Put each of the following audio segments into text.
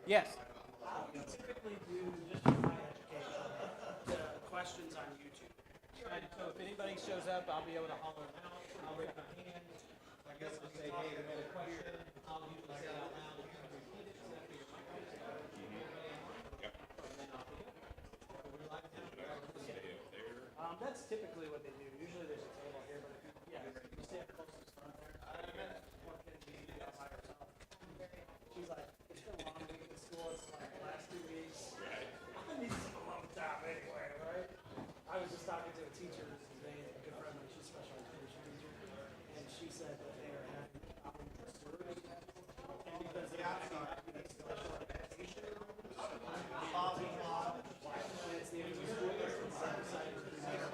Yes. We typically do just for my education, questions on YouTube. Right, so if anybody shows up, I'll be able to holler. I'll raise my hand. I guess I'll say, hey, we got a question. I'll usually say it out loud. You can repeat it so that your microphone starts. And then I'll be good. So we're live now. That's typically what they do. Usually there's a table here, but if you stand close to the front there. What can you do that by yourself? She's like, it's been a long week at school. It's like the last 2 weeks. I need some alone time anyway, right? I was just talking to a teacher today, a good friend of mine, she's a special education teacher, and she said that they are having surge, and because they have special education, it's the end of the school year, so they decided to do that.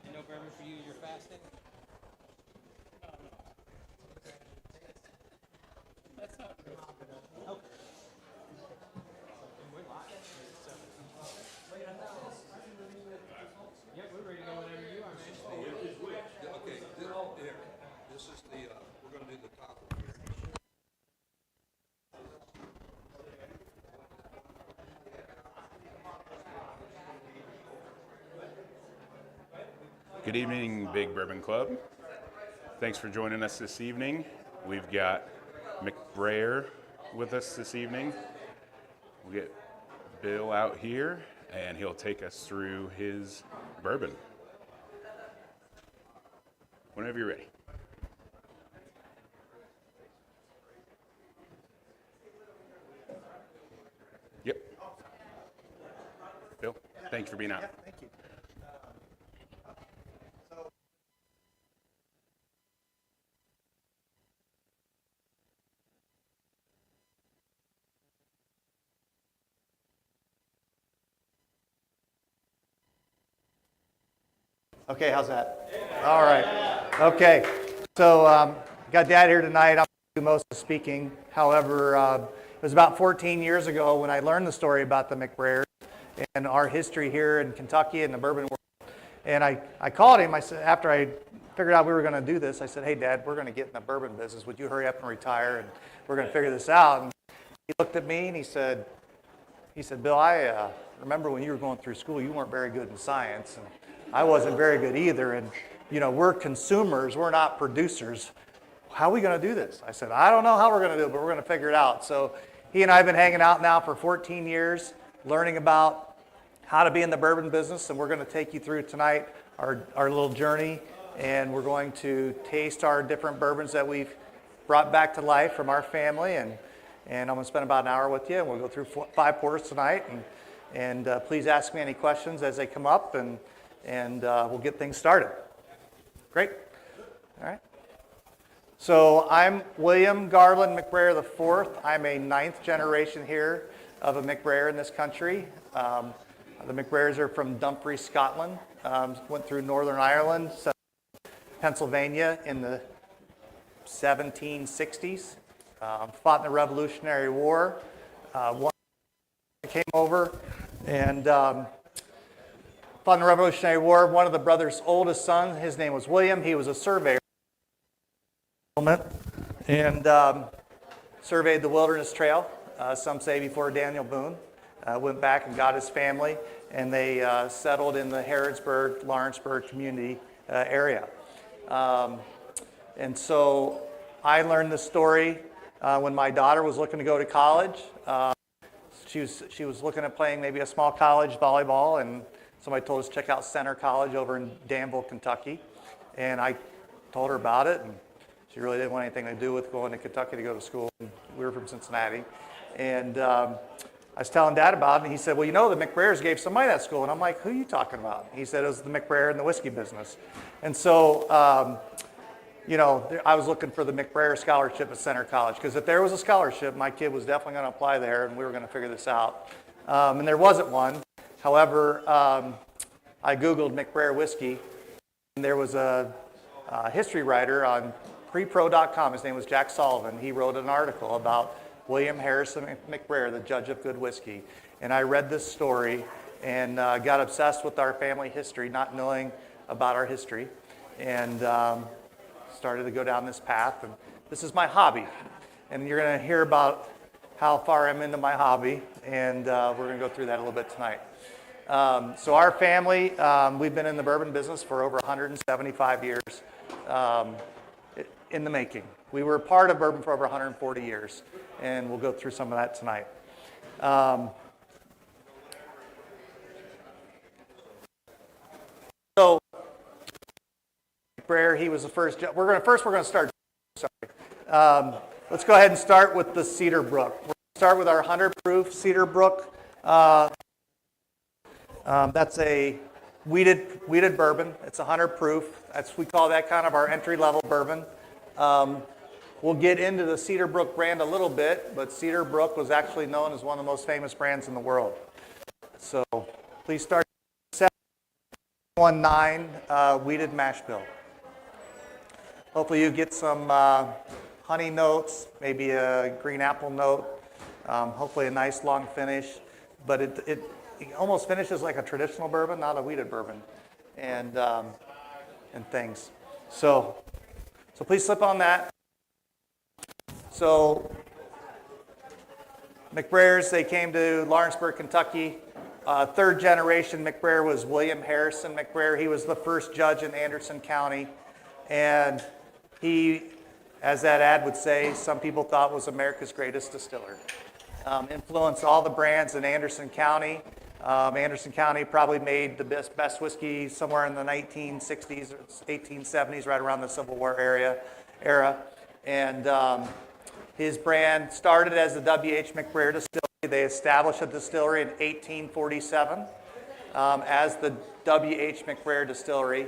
And no bourbon for you, you're fasting? That's not true. Okay. We're live. Yep, we're ready to go whenever you are, man. Okay, here, this is the, we're gonna do the top one here. Good evening, Big Bourbon Club. Thanks for joining us this evening. We've got McBrayer with us this evening. We'll get Bill out here, and he'll take us through his bourbon. Whenever you're ready. Yep. Bill, thanks for being out. Thank you. Okay, how's that? All right. Okay. So, got Dad here tonight. I'll do most of the speaking. However, it was about 14 years ago when I learned the story about the McBrayers and our history here in Kentucky and the bourbon world. And I called him. I said, after I figured out we were going to do this, I said, hey, Dad, we're going to get in the bourbon business. Would you hurry up and retire? And we're going to figure this out. And he looked at me and he said, Bill, I remember when you were going through school, you weren't very good in science. And I wasn't very good either. And, you know, we're consumers. We're not producers. How are we going to do this? I said, I don't know how we're going to do it, but we're going to figure it out. So he and I have been hanging out now for 14 years, learning about how to be in the bourbon business. And we're going to take you through tonight our little journey. And we're going to taste our different bourbons that we've brought back to life from our family. And I'm going to spend about an hour with you. And we'll go through 5 pours tonight. And please ask me any questions as they come up. And we'll get things started. Great. All right. So I'm William Garland McBrayer IV. I'm a 9th generation here of a McBrayer in this country. The McBrayers are from Dumfries, Scotland. Went through Northern Ireland, Pennsylvania in the 1760s. Fought in the Revolutionary War. Came over and fought in the Revolutionary War. One of the brothers' oldest sons, his name was William. He was a surveyor and surveyed the Wilderness Trail, some say before Daniel Boone. Went back and got his family, and they settled in the Harrodsburg, Lawrenceburg community area. And so I learned this story when my daughter was looking to go to college. She was looking at playing maybe a small college volleyball, and somebody told us to check out Center College over in Danville, Kentucky. And I told her about it, and she really didn't want anything to do with going to Kentucky to go to school. And we were from Cincinnati. And I was telling Dad about it, and he said, well, you know, the McBrayers gave some money to that school. And I'm like, who are you talking about? He said it was the McBrayer in the whiskey business. And so, you know, I was looking for the McBrayer scholarship at Center College, because if there was a scholarship, my kid was definitely going to apply there, and we were going to figure this out. And there wasn't one. However, I Googled McBrayer whiskey, and there was a history writer on prepro.com. His name was Jack Sullivan. He wrote an article about William Harrison McBrayer, the judge of good whiskey. And I read this story and got obsessed with our family history, not knowing about our history, and started to go down this path. And this is my hobby. And you're going to hear about how far I'm into my hobby, and we're going to go through that a little bit tonight. So our family, we've been in the bourbon business for over 175 years in the making. We were part of bourbon for over 140 years, and we'll go through some of that tonight. So, McBrayer, he was the first. We're going to start. Sorry. Let's go ahead and start with the Cedar Brook. We're going to start with our 100 proof Cedar Brook. That's a wheated bourbon. It's 100 proof. We call that kind of our entry level bourbon. We'll get into the Cedar Brook brand a little bit, but Cedar Brook was actually known as one of the most famous brands in the world. So please start 719 wheated mash bill. Hopefully you get some honey notes, maybe a green apple note, hopefully a nice long finish, but it almost finishes like a traditional bourbon, not a wheated bourbon, and things. So please slip on that. So McBrayers, they came to Lawrenceburg, Kentucky. Third generation McBrayer was William Harrison McBrayer. He was the first judge in Anderson County. And he, as that ad would say, some people thought was America's greatest distiller. Influenced all the brands in Anderson County. Anderson County probably made the best whiskey somewhere in the 1960s or 1870s, right around the Civil War era. And his brand started as the W.H. McBrayer Distillery. They established a distillery in 1847 as the W.H. McBrayer Distillery.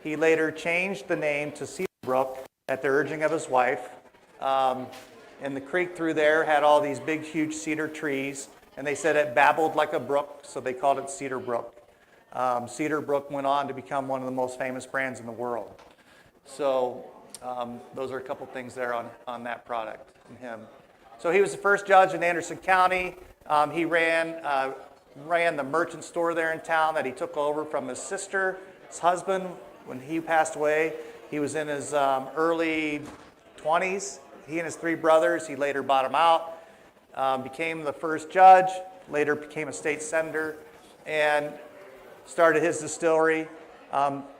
He later changed the name to Cedar Brook at the urging of his wife. And the creek through there had all these big, huge cedar trees. And they said it babbled like a brook, so they called it Cedar Brook. Cedar Brook went on to become one of the most famous brands in the world. So those are a couple things there on that product and him. So he was the first judge in Anderson County. He ran the merchant store there in town that he took over from his sister. His husband, when he passed away, he was in his early 20s. He and his three brothers, he later bought them out. Became the first judge, later became a state senator, and started his distillery.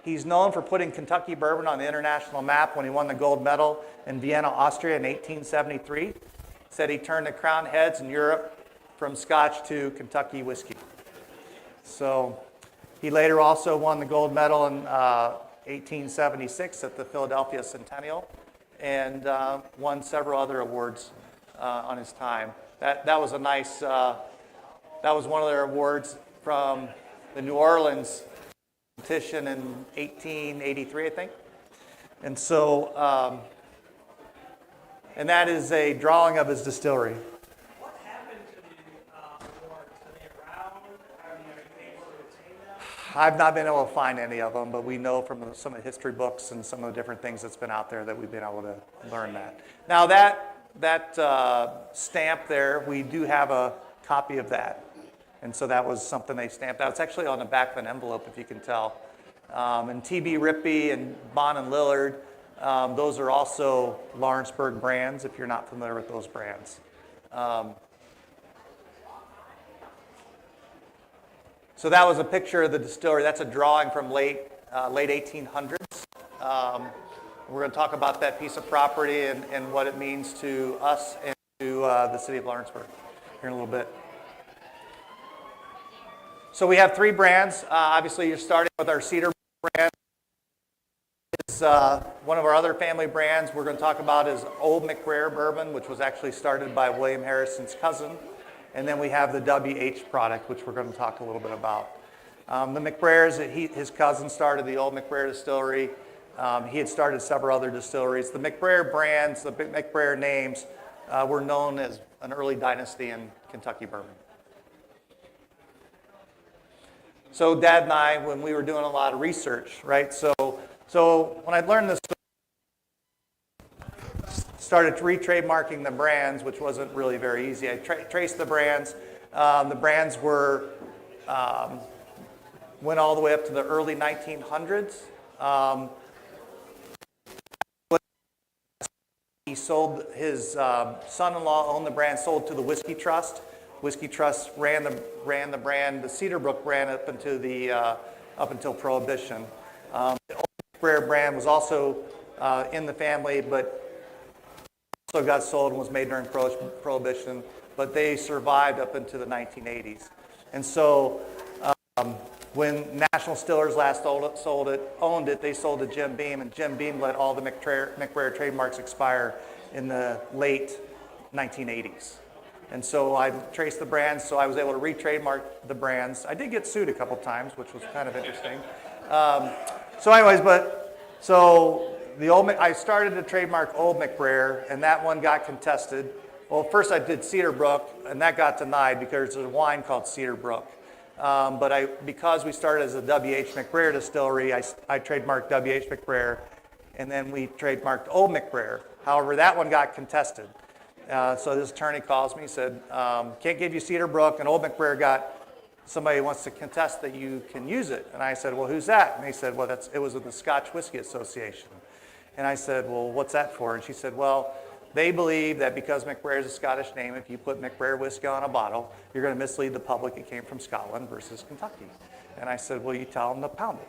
He's known for putting Kentucky bourbon on the international map when he won the gold medal in Vienna, Austria in 1873. Said he turned the crown heads in Europe from Scotch to Kentucky whiskey. So he later also won the gold medal in 1876 at the Philadelphia Centennial, and won several other awards on his time. That was a nice, that was one of their awards from the New Orleans competition in 1883, I think. And so, and that is a drawing of his distillery. What happened to the awards? Are they around? Are you able to retain them? I've not been able to find any of them, but we know from some of the history books and some of the different things that's been out there that we've been able to learn that. Now that stamp there, we do have a copy of that. And so that was something they stamped out. It's actually on the back of an envelope, if you can tell. And T.B. Rippey and Bond and Lillard, those are also Lawrenceburg brands, if you're not familiar with those brands. So that was a picture of the distillery. That's a drawing from late 1800s. We're going to talk about that piece of property and what it means to us and to the city of Lawrenceburg here in a little bit. So we have three brands. Obviously, you're starting with our Cedar brand. It's is one of our other family brands we're going to talk about is Old McBrayer Bourbon, which was actually started by William Harrison's cousin. And then we have the WH product, which we're going to talk a little bit about. The McBrayers, his cousin started the Old McBrayer distillery. He had started several other distilleries. The McBrayer brands, the McBrayer names, were known as an early dynasty in Kentucky bourbon. So Dad and I, when we were doing a lot of research, right? So when I learned this, started re-trademarking the brands, which wasn't really very easy. I traced the brands. The brands went all the way up to the early 1900s. He sold, his son-in-law owned the brand, sold to the Whiskey Trust. Whiskey Trust ran the brand, the Cedarbrook brand up until Prohibition. The Old McBrayer brand was also in the family, but also got sold and was made during Prohibition, but they survived up into the 1980s. And so when National Distillers last owned it, they sold to Jim Beam, and Jim Beam let all the McBrayer trademarks expire in the late 1980s. And so I traced the brands, so I was able to re-trademark the brands. I did get sued a couple times, which was kind of interesting. I started to trademark Old McBrayer, and that one got contested. Well, first I did Cedarbrook, and that got denied because there's a wine called Cedarbrook. Because we started as a W.H. McBrayer distillery, I trademarked W.H. McBrayer, and then we trademarked Old McBrayer. However, that one got contested. So this attorney calls me, said, can't give you Cedarbrook, and Old McBrayer got somebody wants to contest that you can use it. And I said, well, who's that? And he said, well, it was with the Scotch Whisky Association. And I said, well, what's that for? And she said, well, they believe that because McBrayer is a Scottish name, if you put McBrayer whiskey on a bottle, you're going to mislead the public it came from Scotland versus Kentucky. And I said, well, you tell them to pound it.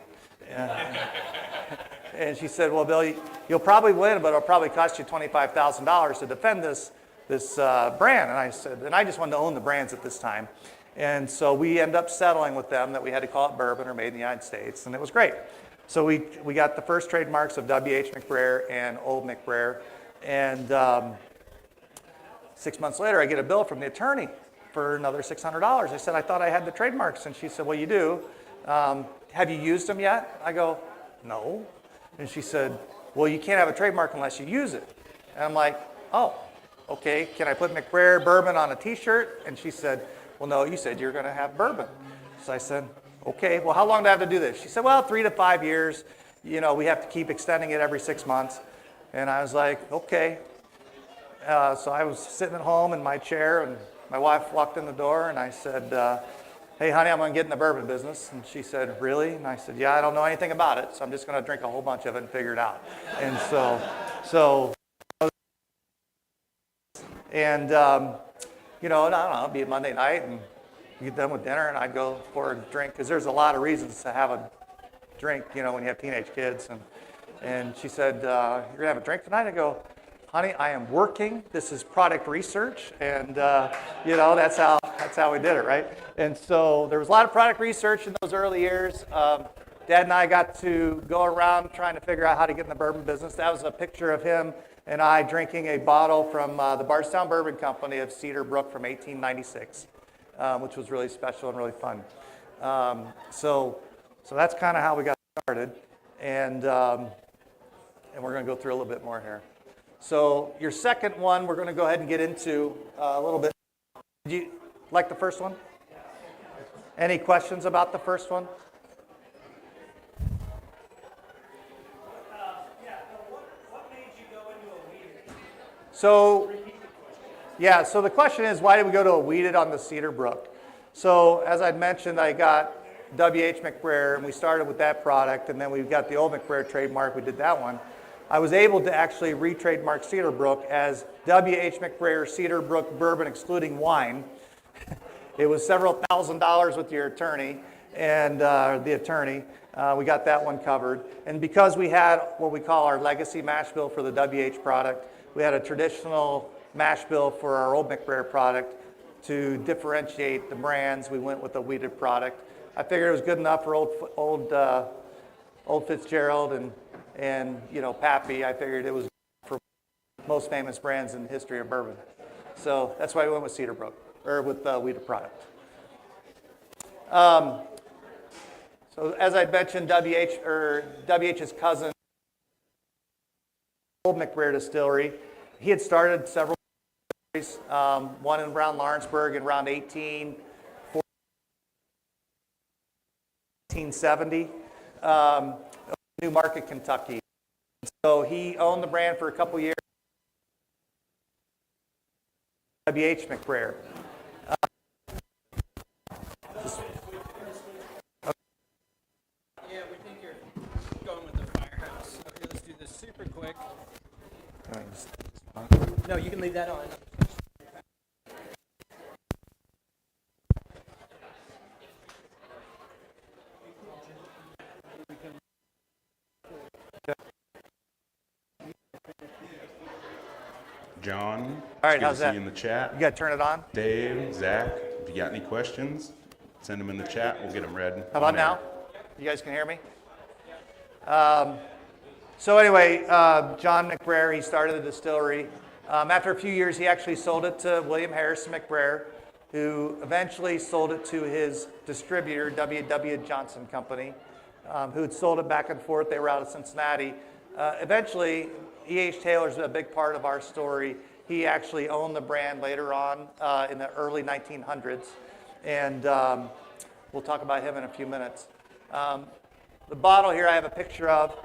And she said, well, Bill, you'll probably win, but it'll probably cost you $25,000 to defend this brand. And I said, and I just wanted to own the brands at this time. And so we ended up settling with them that we had to call it bourbon or made in the United States, and it was great. So we got the first trademarks of W.H. McBrayer and Old McBrayer. And 6 months later, I get a bill from the attorney for another $600. I said, I thought I had the trademarks. And she said, well, you do. Have you used them yet? I go, no. And she said, well, you can't have a trademark unless you use it. And I'm like, oh, okay. Can I put McBrayer bourbon on a T-shirt? And she said, well, no, you said you're going to have bourbon. So I said, okay, well, how long do I have to do this? She said, well, 3 to 5 years. You know, we have to keep extending it every 6 months. And I was like, okay. So I was sitting at home in my chair, and my wife walked in the door, and I said, hey, honey, I'm going to get in the bourbon business. And she said, really? And I said, yeah, I don't know anything about it, so I'm just going to drink a whole bunch of it and figure it out. And you know, I don't know, it'd be a Monday night, and you get done with dinner, and I'd go for a drink, because there's a lot of reasons to have a drink, you know, when you have teenage kids. And she said, you're going to have a drink tonight? I go, honey, I am working. This is product research. And, you know, that's how we did it, right? And so there was a lot of product research in those early years. Dad and I got to go around trying to figure out how to get in the bourbon business. That was a picture of him and I drinking a bottle from the Bardstown Bourbon Company of Cedarbrook from 1896, which was really special and really fun. So that's kind of how we got started. And we're going to go through a little bit more here. So your second one, we're going to go ahead and get into a little bit. Did you like the first one? Any questions about the first one? What made you go into a weeded? So the question is, why did we go to a weeded on the Cedarbrook? So as I'd mentioned, I got W.H. McBrayer, and we started with that product, and then we got the Old McBrayer trademark. We did that one. I was able to actually re-trademark Cedarbrook as W.H. McBrayer Cedarbrook Bourbon excluding wine. It was several $1,000s with your attorney and the attorney. We got that one covered. And because we had what we call our legacy mash bill for the WH product, we had a traditional mash bill for our Old McBrayer product. To differentiate the brands, we went with a weeded product. I figured it was good enough for old Fitzgerald and And, Pappy, I figured it was for most famous brands in the history of bourbon. So that's why we went with Cedarbrook, or with Wheater product. So as I mentioned, WH's cousin, Old McBrayer Distillery, he had started several distilleries, one in around Lawrenceburg in around 1870, New Market, Kentucky. So he owned the brand for a couple years. WH McBrayer. Yeah, we think you're going with the firehouse. Okay, let's do this super quick. No, you can leave that on. John, All right, it's good how's to that? see you in the chat. You got to turn it on. Dave, Zach, if you got any questions, send them in the chat. We'll get them read. How about now? You guys can hear me? So anyway, John McBrayer, he started the distillery. After a few years, he actually sold it to William Harrison McBrayer, who eventually sold it to his distributor, W.W. Johnson Company, who had sold it back and forth. They were out of Cincinnati. Eventually, E.H. Taylor's a big part of our story. He actually owned the brand later on in the early 1900s, and we'll talk about him in a few minutes. The bottle here I have a picture of.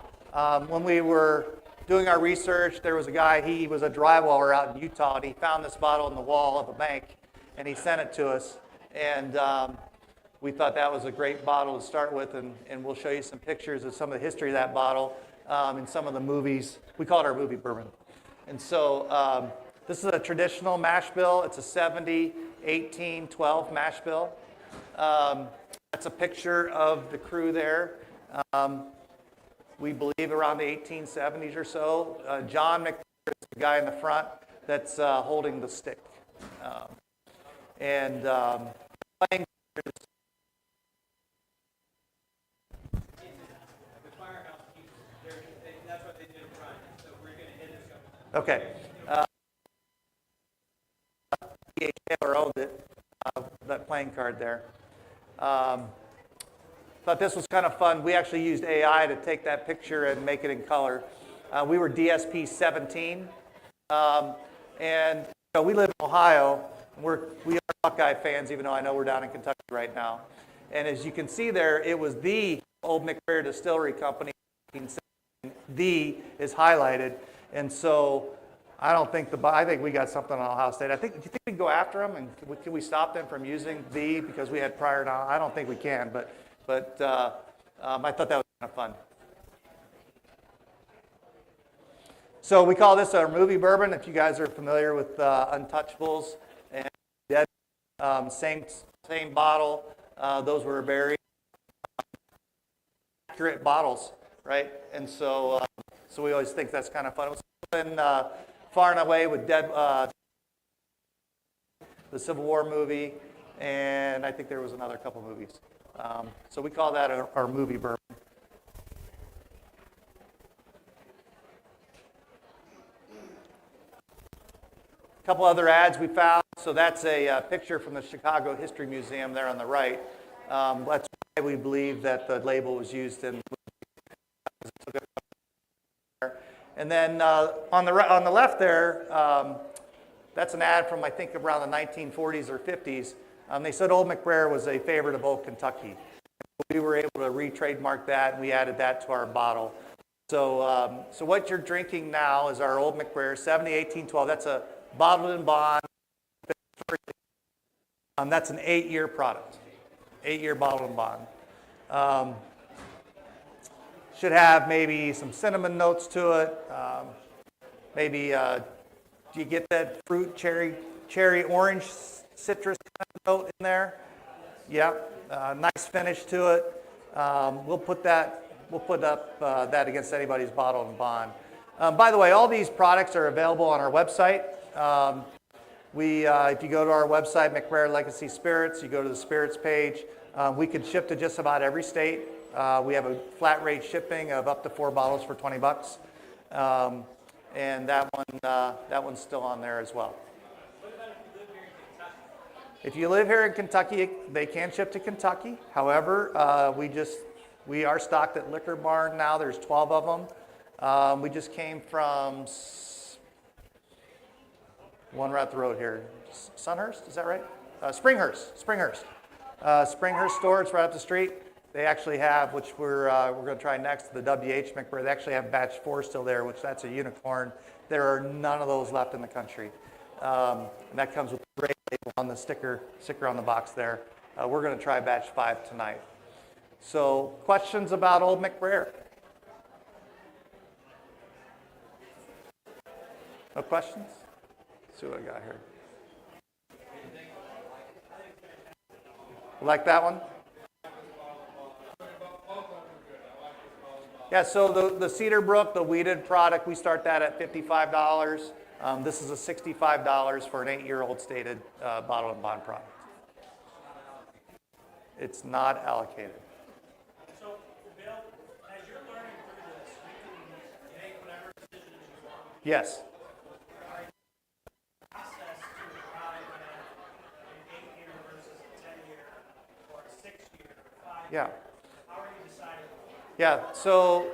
When we were doing our research, there was a guy, he was a drywaller out in Utah, and he found this bottle in the wall of a bank, and he sent it to us. And we thought that was a great bottle to start with, and we'll show you some pictures of some of the history of that bottle in some of the movies. We call it our movie bourbon. And so this is a traditional mash bill. It's a 70, 18, 12 mash bill. That's a picture of the crew there. We believe around the 1870s or so. John McBrayer is the guy in the front that's holding the stick. Playing That's what they did in front. So we're going to hit this couple times. Okay. E.H. Taylor owned it, that playing card there. Thought this was kind of fun. We actually used AI to take that picture and make it in color. We were DSP 17, and we live in Ohio. We are Buckeye fans, even though I know we're down in Kentucky right now. And as you can see there, it was the Old McBrayer Distillery Company. The is highlighted, and so I think we got something on Ohio State. Do you think we can go after them, and can we stop them from using the because we had prior knowledge? I don't think we can, but I thought that was kind of fun. So we call this our movie bourbon. If you guys are familiar with Untouchables and Dead, same bottle. Those were very accurate bottles, right? And so we always think that's kind of fun. It was in Far and Away with Dead, the Civil War movie, and I think there was another couple movies. So we call that our movie bourbon. A couple other ads we found. So that's a picture from the Chicago History Museum there on the right. That's why we believe that the label was used in. And then on the left there, that's an ad from I think around the 1940s or 50s. They said Old McBrayer was a favorite of Old Kentucky. We were able to re-trademark that, and we added that to our bottle. So what you're drinking now is our Old McBrayer 70, 18, 12. That's a bottled in bond. That's an 8-year product, 8-year bottled in bond. Should have maybe some cinnamon notes to it. Maybe do you get that fruit, cherry, orange, citrus kind of note in there? Yeah, nice finish to it. We'll put up that against anybody's bottled in bond. By the way, all these products are available on our website. If you go to our website, McBrayer Legacy Spirits, you go to the spirits page. We can ship to just about every state. We have a flat rate shipping of up to 4 bottles for $20. And that one's still on there as well. If you live here in Kentucky, they can ship to Kentucky. However, we are stocked at Liquor Barn now. There's 12 of them. We just came from one right up the road here. Sunhurst, is that right? Springhurst. Springhurst store, it's right up the street. They actually have, which we're going to try next, the WH McBrayer. They actually have batch 4 still there, which that's a unicorn. There are none of those left in the country. And that comes with a great label on the sticker on the box there. We're going to try batch 5 tonight. So, questions about Old McBrayer? No questions? Let's see what I got here. Like that one? Yeah, so the Cedar Brook, the weeded product, we start that at $55. This is a $65 for an 8-year-old stated bottle and bond product. It's not allocated. So, Bill, as you're learning through this, you can make whatever decisions you want. Yes. Process to arrive at an 8-year versus a 10-year or a 6-year or 5-year. Yeah. How are you deciding? Yeah, so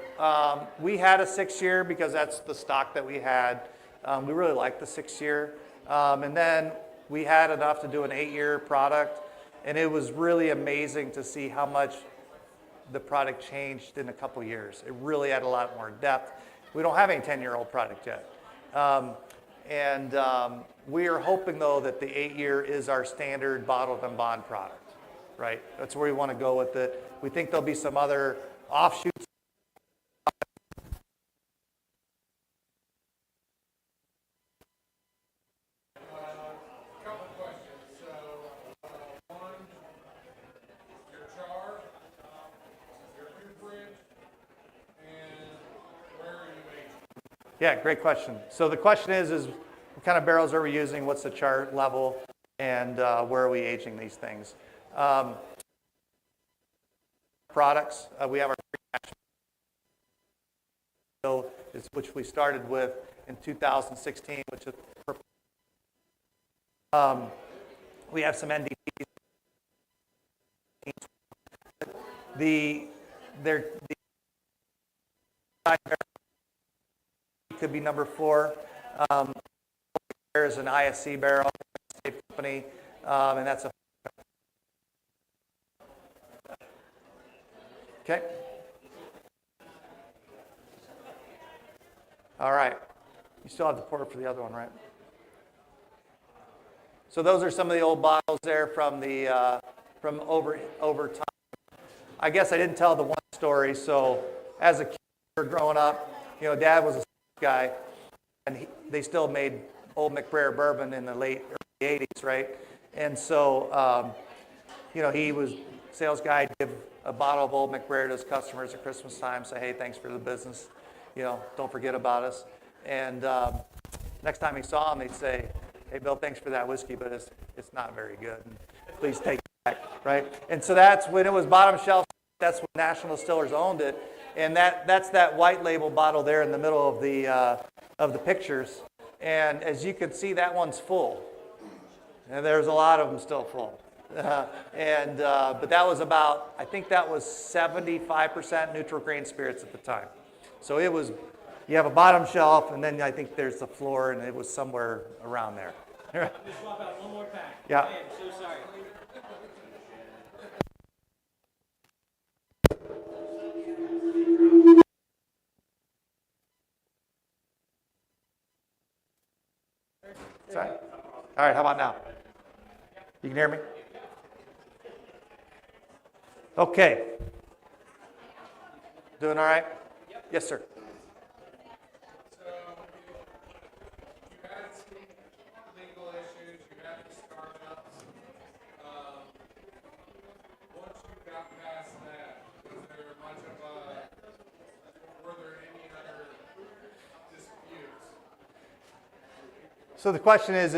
we had a 6-year because that's the stock that we had. We really liked the 6-year. And then we had enough to do an 8-year product. And it was really amazing to see how much the product changed in a couple years. It really had a lot more depth. We don't have any 10-year-old product yet. We are hoping, though, that the 8-year is our standard bottled and bond product, right? That's where we want to go with it. We think there'll be some other offshoots. Couple questions. So, one, your jar, your cooperage, and where are you aging? Yeah, great question. So the question is what kind of barrels are we using? What's the chart level? And where are we aging these things? Products, we have our which we started with in 2016, which is we have some NDPs. The could be number 4. There's an ISC barrel, state company, and that's a okay. All right. You still have the pour for the other one, right? So those are some of the old bottles there from the from over time. I guess I didn't tell the one story. So as a kid growing up, Dad was a guy, and they still made Old McBrayer bourbon in the late early 80s, right? And so, he was sales guy, give a bottle of Old McBrayer to his customers at Christmas time, say, hey, thanks for the business. Don't forget about us. And next time he saw him, he'd say, hey, Bill, thanks for that whiskey, but it's not very good. And please take it back, right? And so that's when it was bottom shelf. That's when National Distillers owned it. And that's that white label bottle there in the middle of the pictures. And as you can see, that one's full. And there's a lot of them still full. But that was about, I think that was 75% neutral grain spirits at the time. So it was, you have a bottom shelf, and then I think there's the floor, and it was somewhere around there. Just swap out one more pack. Yeah. I am so sorry. Sorry. All right, how about now? You can hear me? Okay. Doing all right? Yep. Yes, sir. So, you had some legal issues, you had the startups. Once you got past that, were there any other disputes? So the question is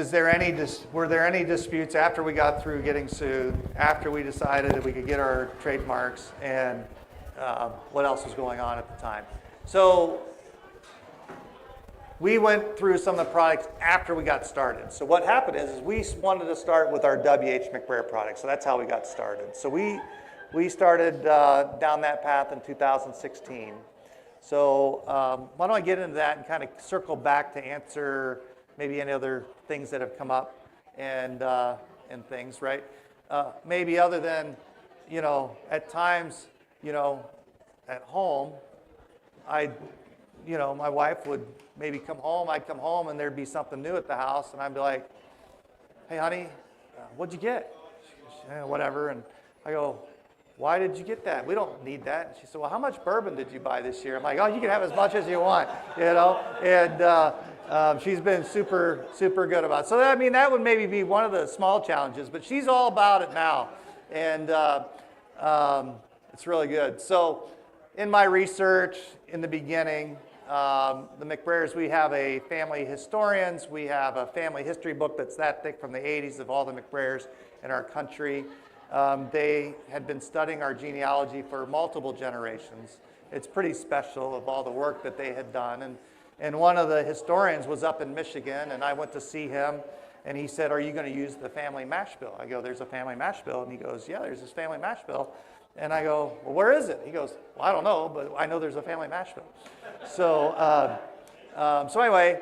were there any disputes after we got through getting sued, after we decided that we could get our trademarks, and what else was going on at the time. So we went through some of the products after we got started. So what happened is we wanted to start with our WH McBrayer product. So that's how we got started. So we started down that path in 2016. So why don't I get into that and kind of circle back to answer maybe any other things that have come up and things, right? Maybe other than, at times, at home, my wife would maybe come home, I'd come home and there'd be something new at the house and I'd be like, hey honey, what'd you get? Whatever, and I go, why did you get that? We don't need that. And she said, well, how much bourbon did you buy this year? I'm like, oh, you can have as much as you want, and she's been super, super good about it. So that would maybe be one of the small challenges, but she's all about it now, and it's really good. So in my research in the beginning, the McBrayers, we have a family historians. We have a family history book that's that thick from the 80s of all the McBrayers in our country. They had been studying our genealogy for multiple generations. It's pretty special of all the work that they had done. And one of the historians was up in Michigan, and I went to see him, and he said, are you going to use the family mash bill? I go, there's a family mash bill. And he goes, yeah, there's this family mash bill. And I go, well, where is it? He goes, well, I don't know, but I know there's a family mash bill. So anyway,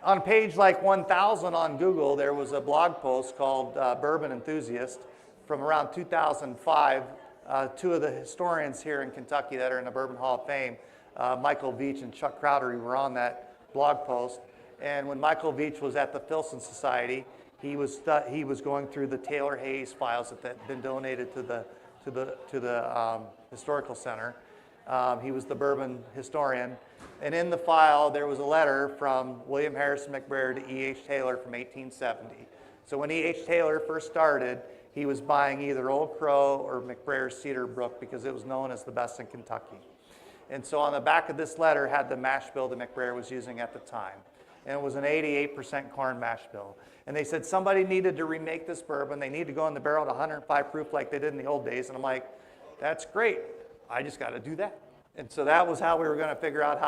on page like 1,000 on Google, there was a blog post called Bourbon Enthusiast from around 2005. Two of the historians here in Kentucky that are in the Bourbon Hall of Fame, Michael Veach and Chuck Crowdery, were on that blog post. And when Michael Veach was at the Filson Society, he was going through the Taylor Hayes files that had been donated to the Historical Center. He was the bourbon historian. And in the file, there was a letter from William Harrison McBrayer to E.H. Taylor from 1870. So when E.H. Taylor first started, he was buying either Old Crow or McBrayer's Cedar Brook because it was known as the best in Kentucky. And so on the back of this letter had the mash bill that McBrayer was using at the time. And it was an 88% corn mash bill. And they said somebody needed to remake this bourbon. They needed to go in the barrel at 105 proof like they did in the old days. And I'm like, that's great. I just got to do that. And so that was how we were going to figure out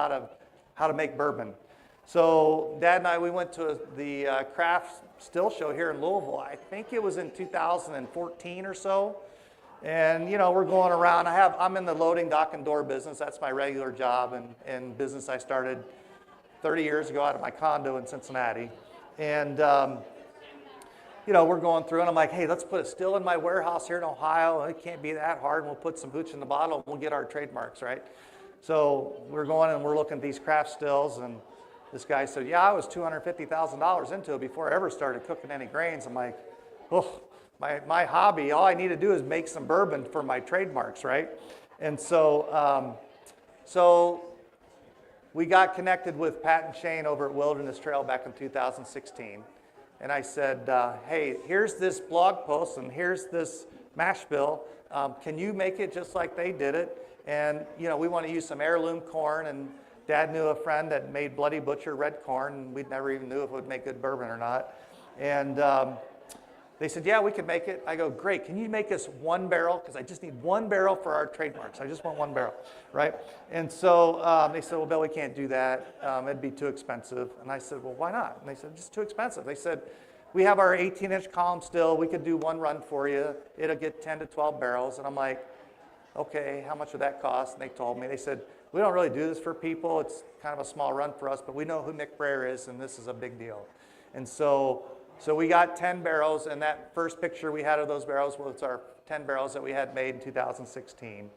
how to make bourbon. So Dad and I, we went to the craft still show here in Louisville. I think it was in 2014 or so. And we're going around. I'm in the loading dock and door business. That's my regular job and business I started 30 years ago out of my condo in Cincinnati. And we're going through, and I'm like, hey, let's put a still in my warehouse here in Ohio. It can't be that hard. We'll put some hooch in the bottle, and we'll get our trademarks, right? So we're going and we're looking at these craft stills, and this guy said, yeah, I was $250,000 into it before I ever started cooking any grains. I'm like, oh, my hobby, all I need to do is make some bourbon for my trademarks, right? And so we got connected with Pat and Shane over at Wilderness Trail back in 2016. And I said, hey, here's this blog post and here's this mash bill. Can you make it just like they did it? And, we want to use some heirloom corn. And Dad knew a friend that made Bloody Butcher red corn. And we never even knew if it would make good bourbon or not. And they said, yeah, we could make it. I go, great. Can you make us one barrel? Because I just need one barrel for our trademarks. I just want one barrel, right? And so they said, well, Bill, we can't do that. It'd be too expensive. And I said, well, why not? And they said, just too expensive. They said, we have our 18-inch column still. We could do one run for you. It'll get 10 to 12 barrels. And I'm like, okay, how much would that cost? And they told me. They said, we don't really do this for people. It's kind of a small run for us, but we know who McBrayer is, and this is a big deal. And so we got 10 barrels, and that first picture we had of those barrels was our 10 barrels that we had made in 2016.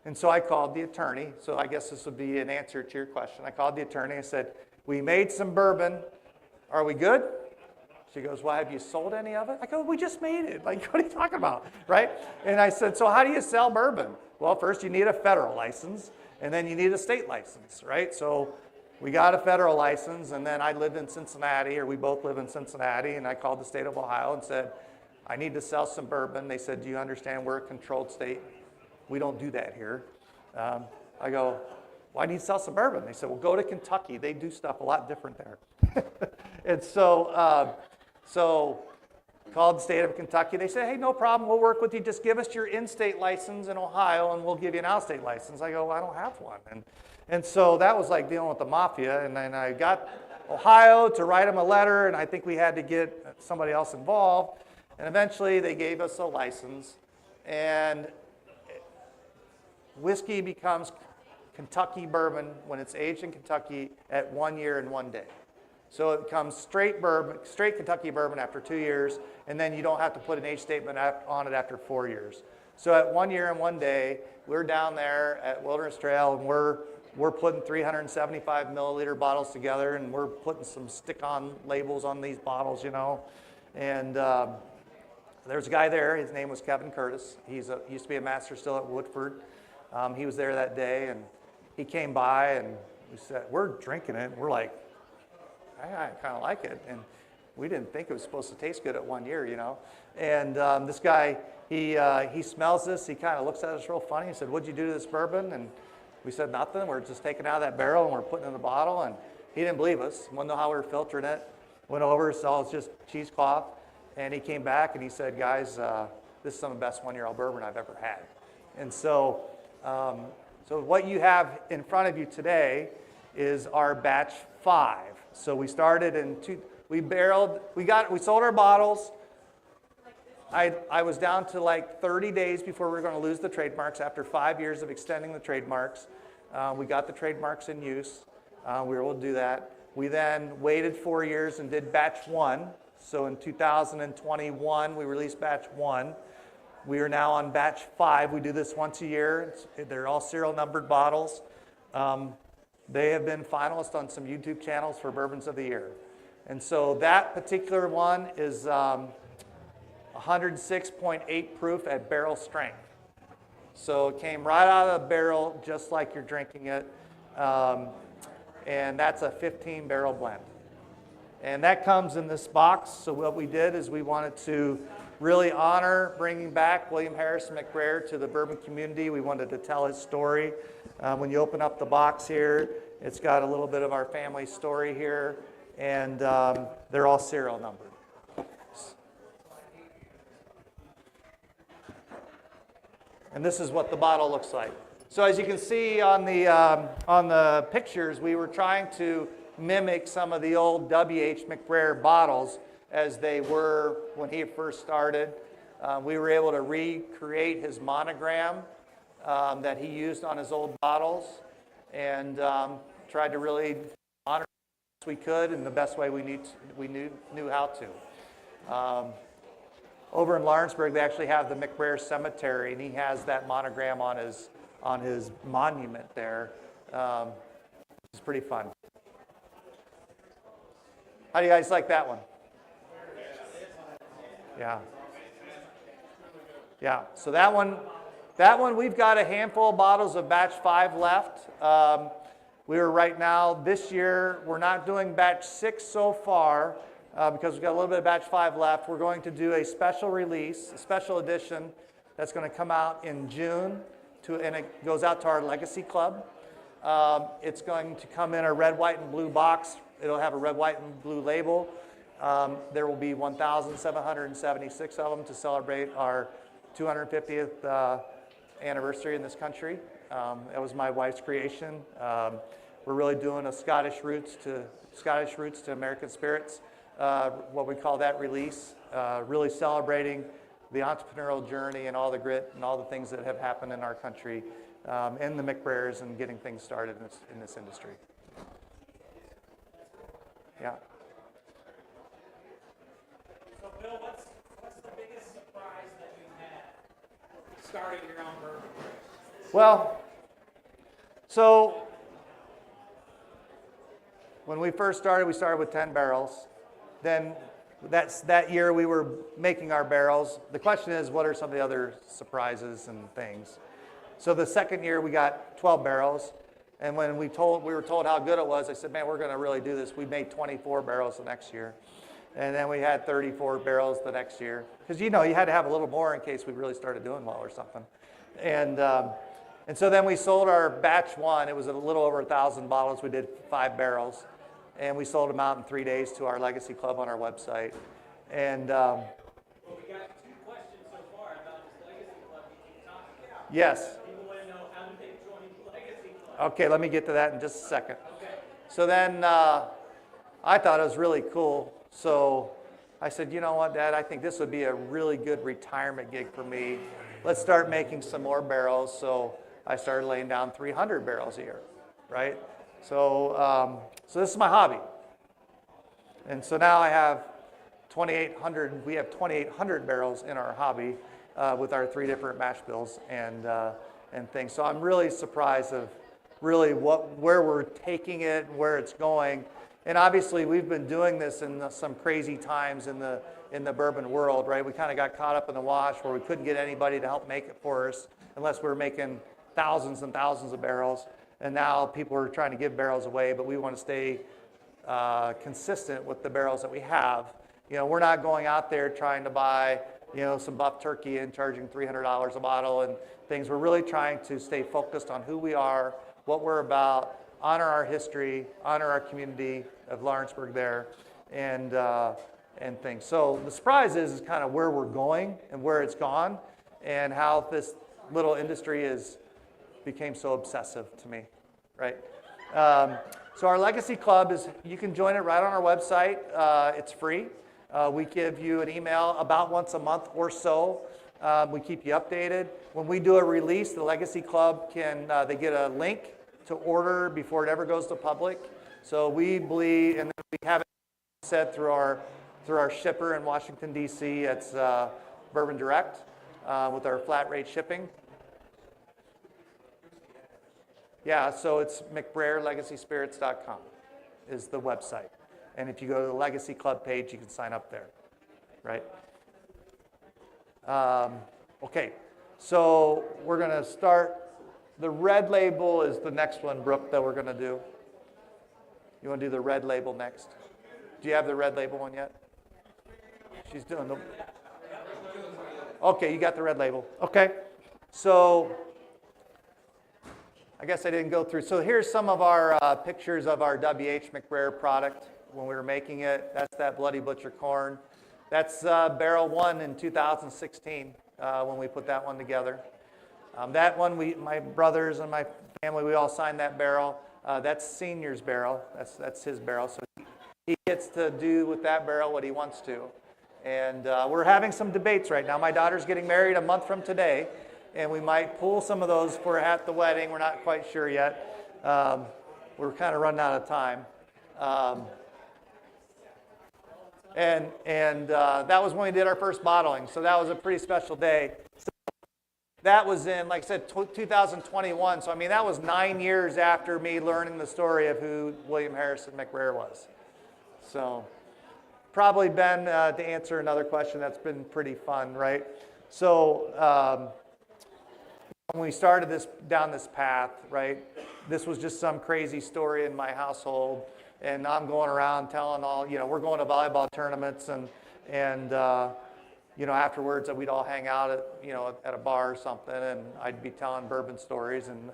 And so I called the attorney. So I guess this would be an answer to your question. I called the attorney and said, we made some bourbon. Are we good? She goes, well, have you sold any of it? I go, we just made it. Like, what are you talking about, right? And I said, so how do you sell bourbon? Well, first you need a federal license, and then you need a state license, right? So we got a federal license, and then I lived in Cincinnati, or we both live in Cincinnati, and I called the state of Ohio and said, I need to sell some bourbon. They said, do you understand we're a controlled state? We don't do that here. I go, well, I need to sell some bourbon. They said, well, go to Kentucky. They do stuff a lot different there. And so Called the state of Kentucky. They said, hey, no problem. We'll work with you. Just give us your in-state license in Ohio, and we'll give you an out-state license. I go, well, I don't have one. And so that was like dealing with the mafia. And then I got Ohio to write them a letter, and I think we had to get somebody else involved. And eventually they gave us a license. And whiskey becomes Kentucky bourbon when it's aged in Kentucky at 1 year and 1 day. So it becomes straight bourbon, straight Kentucky bourbon after 2 years, and then you don't have to put an age statement on it after 4 years. So at 1 year and 1 day, we're down there at Wilderness Trail, and we're putting 375 milliliter bottles together, and we're putting some stick-on labels on these bottles, you know. And there's a guy there. His name was Kevin Curtis. He used to be a master still at Woodford. He was there that day, and he came by, and we said, we're drinking it. We're like, I kind of like it. And we didn't think it was supposed to taste good at 1 year, you know. And this guy, he smells this. He kind of looks at us real funny. He said, what'd you do to this bourbon? And we said, nothing. We're just taking it out of that barrel, and we're putting it in the bottle. And he didn't believe us. Wouldn't know how we were filtering it. Went over, saw it's just cheesecloth. And he came back, and he said, guys, this is some of the best 1 year old bourbon I've ever had. And so, so what you have in front of you today is our batch 5. So we started we sold our bottles. I was down to like 30 days before we were going to lose the trademarks after 5 years of extending the trademarks. We got the trademarks in use. We were able to do that. We then waited 4 years and did batch 1. So in 2021, we released batch 1. We are now on batch 5. We do this once a year. They're all serial numbered bottles. They have been finalists on some YouTube channels for Bourbons of the Year. And so that particular one is 106.8 proof at barrel strength. So it came right out of the barrel just like you're drinking it. And that's a 15 barrel blend. And that comes in this box. So what we did is we wanted to really honor bringing back William Harrison McBrayer to the bourbon community. We wanted to tell his story. When you open up the box here, it's got a little bit of our family story here, and they're all serial numbered. And this is what the bottle looks like. So as you can see on the pictures, we were trying to mimic some of the old W.H. McBrayer bottles as they were when he first started. We were able to recreate his monogram that he used on his old bottles, and tried to really honor as we could in the best way we knew how to. Over in Lawrenceburg, they actually have the McBrayer Cemetery, and he has that monogram on his monument there. It's pretty fun. How do you guys like that one? Yeah. Yeah. So that one we've got a handful of bottles of batch 5 left. We're right now, this year, we're not doing batch 6 so far because we've got a little bit of batch 5 left. We're going to do a special release, a special edition that's going to come out in June, and it goes out to our Legacy Club. It's going to come in a red, white, and blue box. It'll have a red, white, and blue label. There will be 1,776 of them to celebrate our 250th anniversary in this country. That was my wife's creation. We're really doing a Scottish roots to American spirits, what we call that release, really celebrating the entrepreneurial journey and all the grit and all the things that have happened in our country and the McBrayers and getting things started in this industry. Yeah. So, Bill, what's the biggest surprise that you've had starting your own bourbon? Well, so when we first started, we started with 10 barrels. Then that year we were making our barrels. The question is, what are some of the other surprises and things? So the second year we got 12 barrels. And when we were told how good it was, I said, man, we're going to really do this. We made 24 barrels the next year. And then we had 34 barrels the next year. Because, you had to have a little more in case we really started doing well or something. And so then we sold our batch 1. It was a little over 1,000 bottles. We did 5 barrels. And we sold them out in 3 days to our Legacy Club on our website. And Yes. People want to know how did they join the Legacy Club? Okay, let me get to that in just a second. Okay. So then I thought it was really cool. So I said, you know what, Dad, I think this would be a really good retirement gig for me. Let's start making some more barrels. So I started laying down 300 barrels a year, right? So, so this is my hobby. And so now I have 2,800, we have 2,800 barrels in our hobby with our 3 different mash bills and things. So I'm really surprised of really where we're taking it, where it's going. And obviously we've been doing this in some crazy times in the bourbon world, right? We kind of got caught up in the wash where we couldn't get anybody to help make it for us unless we were making thousands and thousands of barrels. And now people are trying to give barrels away, but we want to stay consistent with the barrels that we have. You know, we're not going out there trying to buy, you know, some buff turkey and charging $300 a bottle and things. We're really trying to stay focused on who we are, what we're about, honor our history, honor our community of Lawrenceburg there, and things. So the surprise is kind of where we're going and where it's gone and how this little industry became so obsessive to me, right? So our Legacy Club you can join it right on our website. It's free. We give you an email about once a month or so. We keep you updated. When we do a release, the Legacy Club they get a link to order before it ever goes to public. So we believe, and then we have it set through our shipper in Washington, D.C. It's Bourbon Direct with our flat rate shipping. Yeah, so it's McBrayerLegacySpirits.com is the website. And if you go to the Legacy Club page, you can sign up there, right? Okay, so we're going to start. The red label is the next one, Brooke, that we're going to do. You want to do the red label next? Do you have the red label one yet? She's doing the... Okay, you got the red label. Okay, so I guess I didn't go through. So here's some of our pictures of our W.H. McBrayer product when we were making it. That's that Bloody Butcher corn. That's barrel 1 in 2016 when we put that one together. That one, my brothers and my family, we all signed that barrel. That's Senior's barrel. That's his barrel. So he gets to do with that barrel what he wants to. And we're having some debates right now. My daughter's getting married a month from today, and we might pull some of those for at the wedding. We're not quite sure yet. We're kind of running out of time. And that was when we did our first bottling. So that was a pretty special day. So that was in, like I said, 2021. So, I mean, that was 9 years after me learning the story of who William Harrison McBrayer was. So, probably been, to answer another question, that's been pretty fun, right? So, when we started down this path, right, this was just some crazy story in my household. And I'm going around telling all, we're going to volleyball tournaments and afterwards we'd all hang out at a bar or something, and I'd be telling bourbon stories, and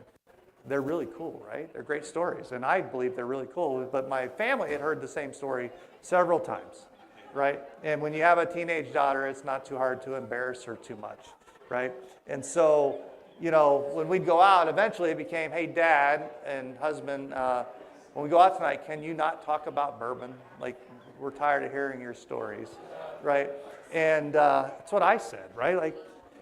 they're really cool, right? They're great stories, and I believe they're really cool. But my family had heard the same story several times, right? And when you have a teenage daughter, it's not too hard to embarrass her too much, right? And so, when we'd go out, eventually it became, hey, Dad and husband, when we go out tonight, can you not talk about bourbon? Like, we're tired of hearing your stories, right? And that's what I said, right?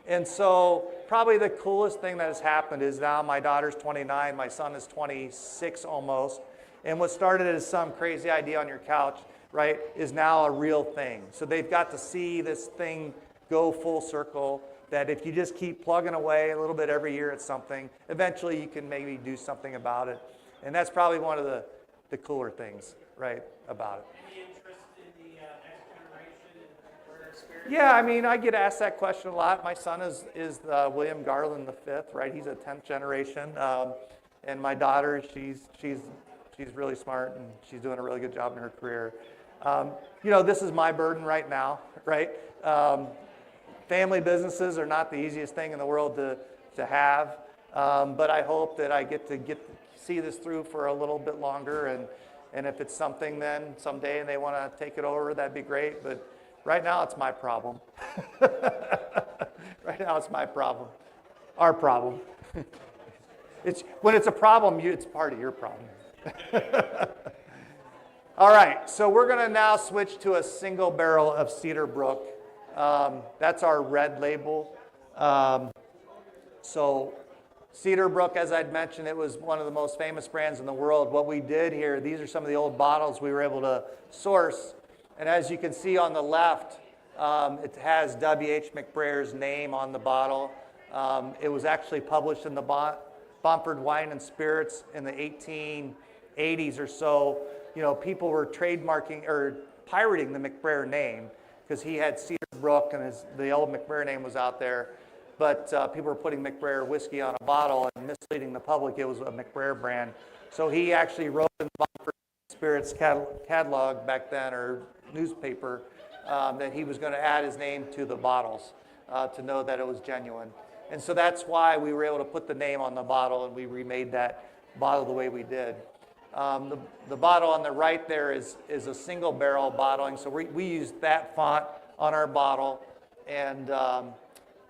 And so probably the coolest thing that has happened is now my daughter's 29, my son is 26 almost, and what started as some crazy idea on your couch, right, is now a real thing. So they've got to see this thing go full circle, that if you just keep plugging away a little bit every year at something, eventually you can maybe do something about it. And that's probably one of the cooler things, right, about it. Any interest in the next generation and rare spirits? Yeah, I mean, I get asked that question a lot. My son is William Garland V, right? He's a 10th generation. And my daughter, she's really smart, and she's doing a really good job in her career. This is my burden right now, right? Family businesses are not the easiest thing in the world to have. But I hope that I get to see this through for a little bit longer, and if it's something then someday and they want to take it over, that'd be great. But right now it's my problem. Right now it's my problem. our problem. When it's a problem, it's part of your problem. All right, so we're going to now switch to a single barrel of Cedar Brook. That's our red label. So Cedar Brook, as I'd mentioned, it was one of the most famous brands in the world. What we did here, these are some of the old bottles we were able to source. And as you can see on the left, it has W.H. McBrayer's name on the bottle. It was actually published in the Bomford Wine and Spirits in the 1880s or so. You know, people were trademarking or pirating the McBrayer name because he had Cedar Brook and the old McBrayer name was out there. But people were putting McBrayer whiskey on a bottle and misleading the public it was a McBrayer brand. So he actually wrote in the Bomford Spirits catalog back then, or newspaper, that he was going to add his name to the bottles to know that it was genuine. And so that's why we were able to put the name on the bottle, and we remade that bottle the way we did. The bottle on the right there is a single barrel bottling, so we used that font on our bottle. And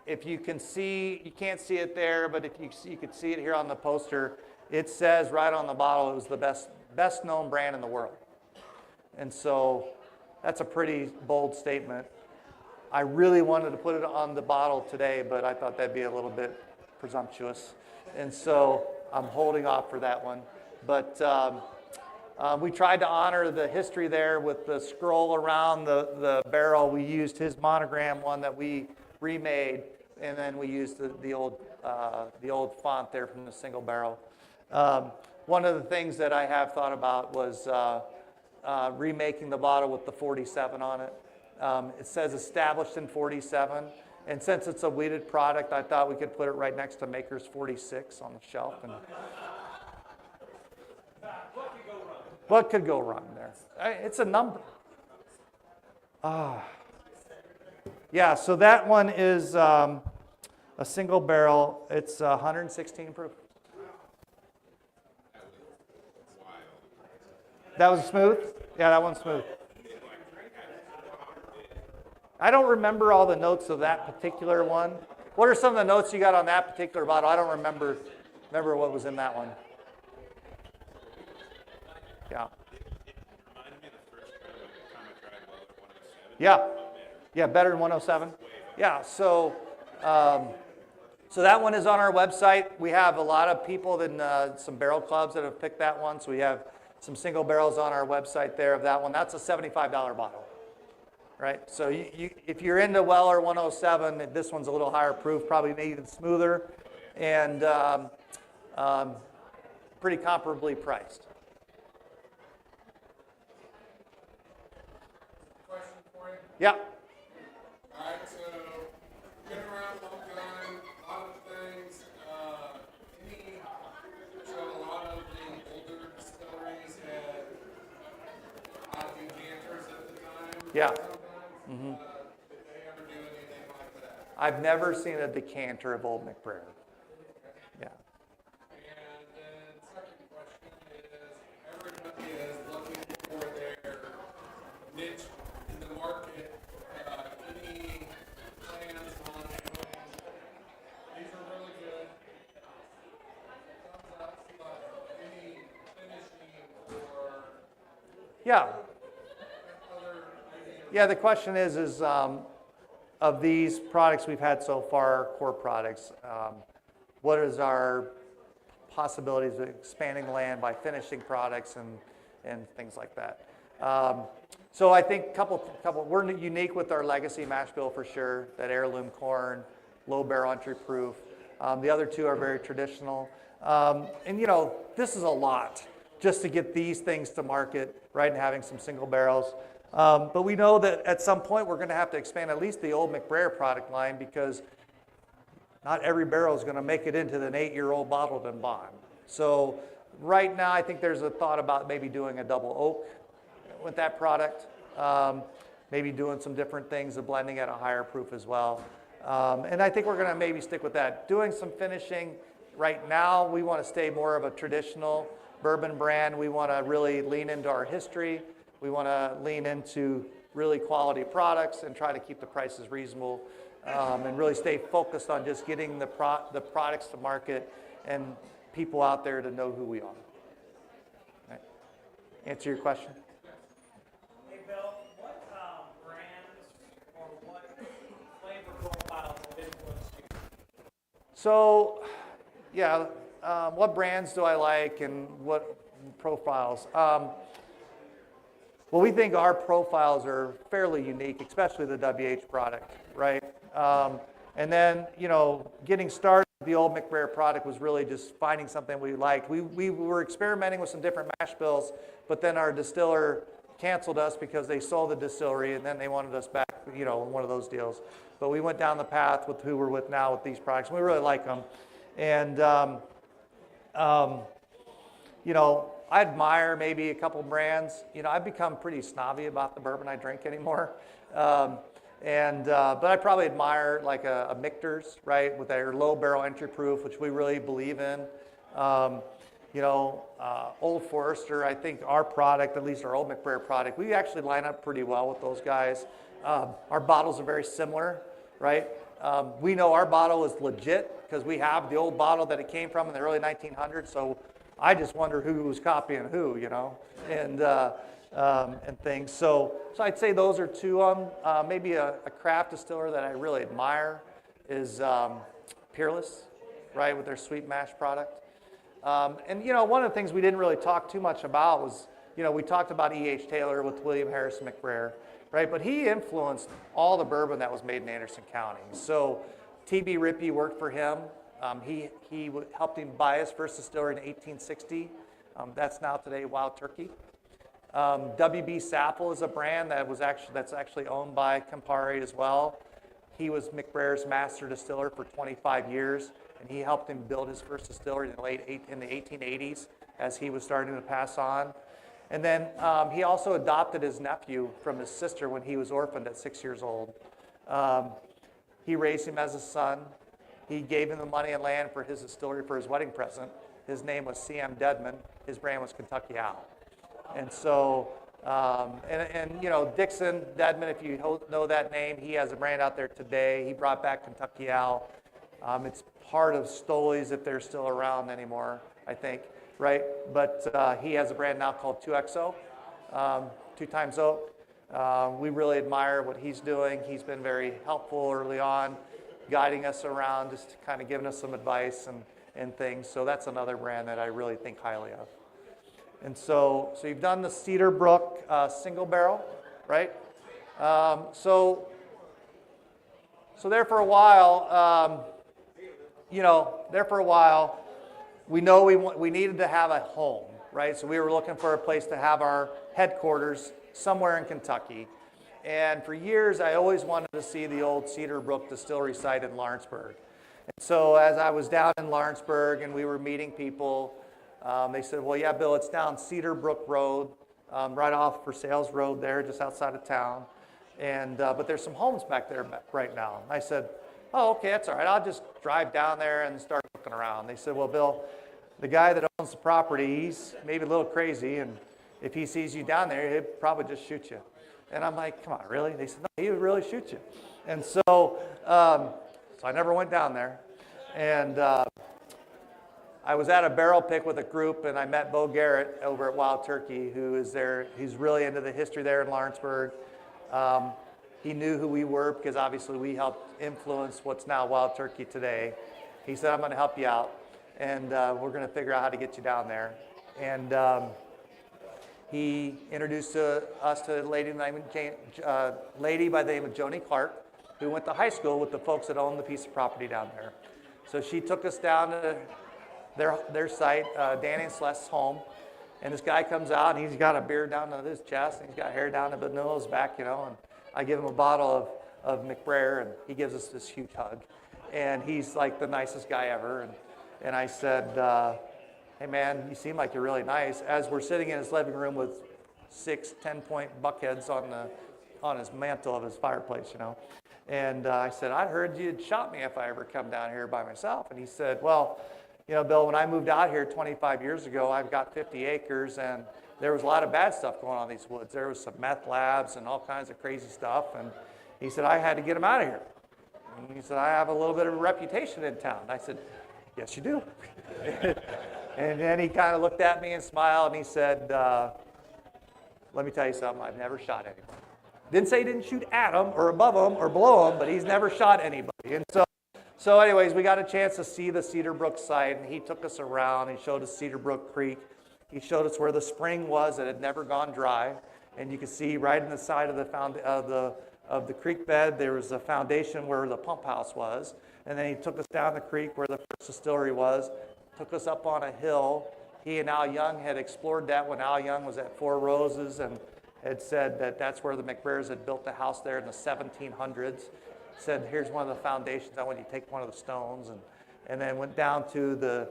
if you can see, you can't see it there, but if you could see it here on the poster, it says right on the bottle it was the best known brand in the world. And so that's a pretty bold statement. I really wanted to put it on the bottle today, but I thought that'd be a little bit presumptuous. And so I'm holding off for that one. But we tried to honor the history there with the scroll around the barrel. We used his monogram one that we remade, and then we used the old font there from the single barrel. One of the things that I have thought about was remaking the bottle with the 47 on it. It says established in 47, and since it's a weeded product, I thought we could put it right next to Maker's 46 on the shelf. And what could go wrong there? It's a number. Yeah, so that one is a single barrel. It's 116 proof. That was smooth? Yeah, that one's smooth. I don't remember all the notes of that particular one. What are some of the notes you got on that particular bottle? I don't remember what was in that one. Yeah. Yeah, better than 107. Yeah, so that one is on our website. We have a lot of people in some barrel clubs that have picked that one, so we have some single barrels on our website there of that one. That's a $75 bottle. Right, so if you're into Weller 107, this one's a little higher proof, probably even smoother, and pretty comparably priced. Question for you? Yeah. All right, so been around a long time, a lot of things. A lot of the older distilleries had decanters at the time. Yeah. Did they ever do anything like that? I've never seen a decanter of Old McBrayer. Yeah. And then second question is, everybody is looking for their niche in the market. Any plans on doing, these are really good, thumbs up, but any finishing or Yeah. other ideas? Yeah, the question is of these products we've had so far, core products, what is our possibilities of expanding the land by finishing products and things like that. So I think we're unique with our legacy mash bill for sure, that heirloom corn, low barrel entry proof. The other two are very traditional. And you know, this is a lot just to get these things to market, right, and having some single barrels. But we know that at some point we're going to have to expand at least the old McBrayer product line because not every barrel is going to make it into an 8-year-old bottled and bond. So right now I think there's a thought about maybe doing a double oak with that product, maybe doing some different things of blending at a higher proof as well. And I think we're going to maybe stick with that. Doing some finishing right now, we want to stay more of a traditional bourbon brand. We want to really lean into our history. We want to lean into really quality products and try to keep the prices reasonable, and really stay focused on just getting the products to market and people out there to know who we are. Right. Answer your question? Hey, Bill, what brands or what flavor profiles have influenced you? So, yeah, what brands do I like and what profiles? Well, we think our profiles are fairly unique, especially the WH product, right? And then, getting started with the old McBrayer product was really just finding something we liked. We were experimenting with some different mash bills, but then our distiller canceled us because they sold the distillery and then they wanted us back, in one of those deals. But we went down the path with who we're with now with these products. We really like them. And, I admire maybe a couple brands. I've become pretty snobby about the bourbon I drink anymore. But I probably admire like a Michter's, right, with their low barrel entry proof, which we really believe in. Old Forester, I think our product, at least our old McBrayer product, we actually line up pretty well with those guys. Our bottles are very similar, right? We know our bottle is legit because we have the old bottle that it came from in the early 1900s. So I just wonder who was copying who, and things. So I'd say those are two of them. Maybe a craft distiller that I really admire is Peerless, right, with their sweet mash product. One of the things we didn't really talk too much about was, we talked about E.H. Taylor with William Harrison McBrayer, right? But he influenced all the bourbon that was made in Anderson County. So T.B. Rippey worked for him. He helped him buy his first distillery in 1860. That's now today Wild Turkey. W.B. Sapple is a brand that's actually owned by Campari as well. He was McBrayer's master distiller for 25 years, and he helped him build his first distillery in the 1880s as he was starting to pass on. And then he also adopted his nephew from his sister when he was orphaned at 6 years old. He raised him as a son. He gave him the money and land for his distillery for his wedding present. His name was C.M. Dedman. His brand was Kentucky Owl. And so, Dixon Dedman, if you know that name, he has a brand out there today. He brought back Kentucky Owl. It's part of Stoley's if they're still around anymore, I think, right? But he has a brand now called 2XO, 2 times oak. We really admire what he's doing. He's been very helpful early on, guiding us around, just kind of giving us some advice and things. So that's another brand that I really think highly of. And so you've done the Cedar Brook single barrel, right? So there for a while, we know we needed to have a home, right? So we were looking for a place to have our headquarters somewhere in Kentucky. And for years, I always wanted to see the old Cedar Brook distillery site in Lawrenceburg. And so as I was down in Lawrenceburg and we were meeting people, they said, well, yeah, Bill, it's down Cedar Brook Road, right off for Sales Road there, just outside of town. And but there's some homes back there right now. And I said, oh, okay, that's all right. I'll just drive down there and start looking around. They said, well, Bill, the guy that owns the property, he's maybe a little crazy, and if he sees you down there, he'd probably just shoot you. And I'm like, come on, really? They said, no, he would really shoot you. And so I never went down there. And I was at a barrel pick with a group, and I met Bo Garrett over at Wild Turkey, who is there. He's really into the history there in Lawrenceburg. He knew who we were because obviously we helped influence what's now Wild Turkey today. He said, I'm going to help you out, and we're going to figure out how to get you down there. And he introduced us to a lady by the name of Joni Clark, who went to high school with the folks that owned the piece of property down there. So she took us down to their site, Danny and Celeste's home, and this guy comes out, and he's got a beard down to his chest, and he's got hair down to the middle of his back, and I give him a bottle of McBrayer, and he gives us this huge hug. And he's like the nicest guy ever. And I said, hey man, you seem like you're really nice. As we're sitting in his living room with 6 10-point buckheads on his mantle of his fireplace, And I said, I heard you'd shot me if I ever come down here by myself. And he said, well, Bill, when I moved out here 25 years ago, I've got 50 acres, and there was a lot of bad stuff going on in these woods. There was some meth labs and all kinds of crazy stuff. And he said, I had to get them out of here. And he said, I have a little bit of a reputation in town. And I said, yes, you do. And then he kind of looked at me and smiled, and he said, let me tell you something, I've never shot anyone. Didn't say he didn't shoot at them or above them or below them, but he's never shot anybody. And so anyways, we got a chance to see the Cedar Brook site, and he took us around. He showed us Cedar Brook Creek. He showed us where the spring was that had never gone dry. And you can see right in the side of the creek bed, there was a foundation where the pump house was. And then he took us down the creek where the first distillery was, took us up on a hill. He and Al Young had explored that when Al Young was at Four Roses and had said that that's where the McBrayers had built the house there in the 1700s. Said, here's one of the foundations. I want you to take one of the stones. And then went down to the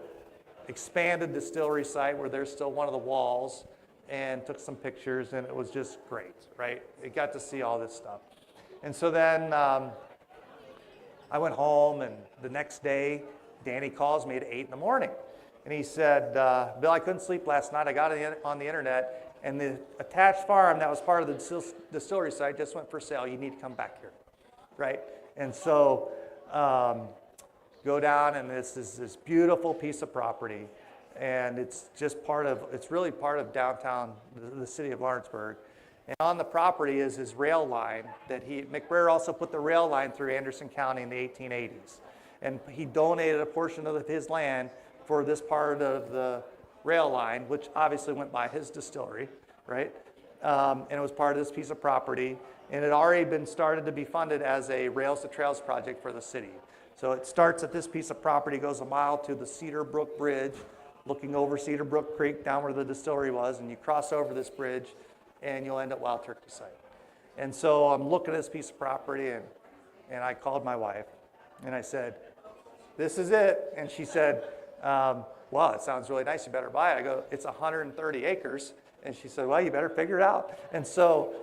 expanded distillery site where there's still one of the walls and took some pictures, and it was just great, right? We got to see all this stuff. And so then I went home, and the next day, Danny calls me at 8 in the morning. And he said, Bill, I couldn't sleep last night. I got it on the internet, and the attached farm that was part of the distillery site just went for sale. You need to come back here, right? And so go down, and this is this beautiful piece of property, and it's really part of downtown, the city of Lawrenceburg. And on the property is his rail line that McBrayer also put the rail line through Anderson County in the 1880s. And he donated a portion of his land for this part of the rail line, which obviously went by his distillery, right? And it was part of this piece of property. And it had already been started to be funded as a Rails to Trails project for the city. So it starts at this piece of property, goes a mile to the Cedar Brook Bridge, looking over Cedar Brook Creek down where the distillery was, and you cross over this bridge, and you'll end at Wild Turkey site. And so I'm looking at this piece of property, and I called my wife, and I said, this is it. And she said, wow, it sounds really nice. You better buy it. I go, it's 130 acres. And she said, well, you better figure it out. And so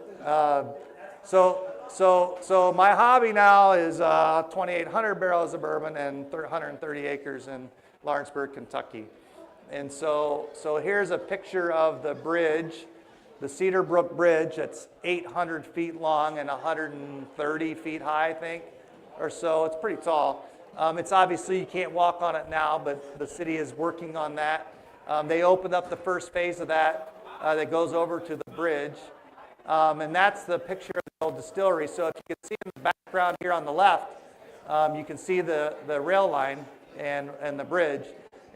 my hobby now is 2,800 barrels of bourbon and 130 acres in Lawrenceburg, Kentucky. And so here's a picture of the bridge, the Cedar Brook Bridge. It's 800 feet long and 130 feet high, I think, or so. It's pretty tall. It's obviously, you can't walk on it now, but the city is working on that. They opened up the first phase of that that goes over to the bridge. And that's the picture of the old distillery. So if you can see in the background here on the left, you can see the rail line and the bridge.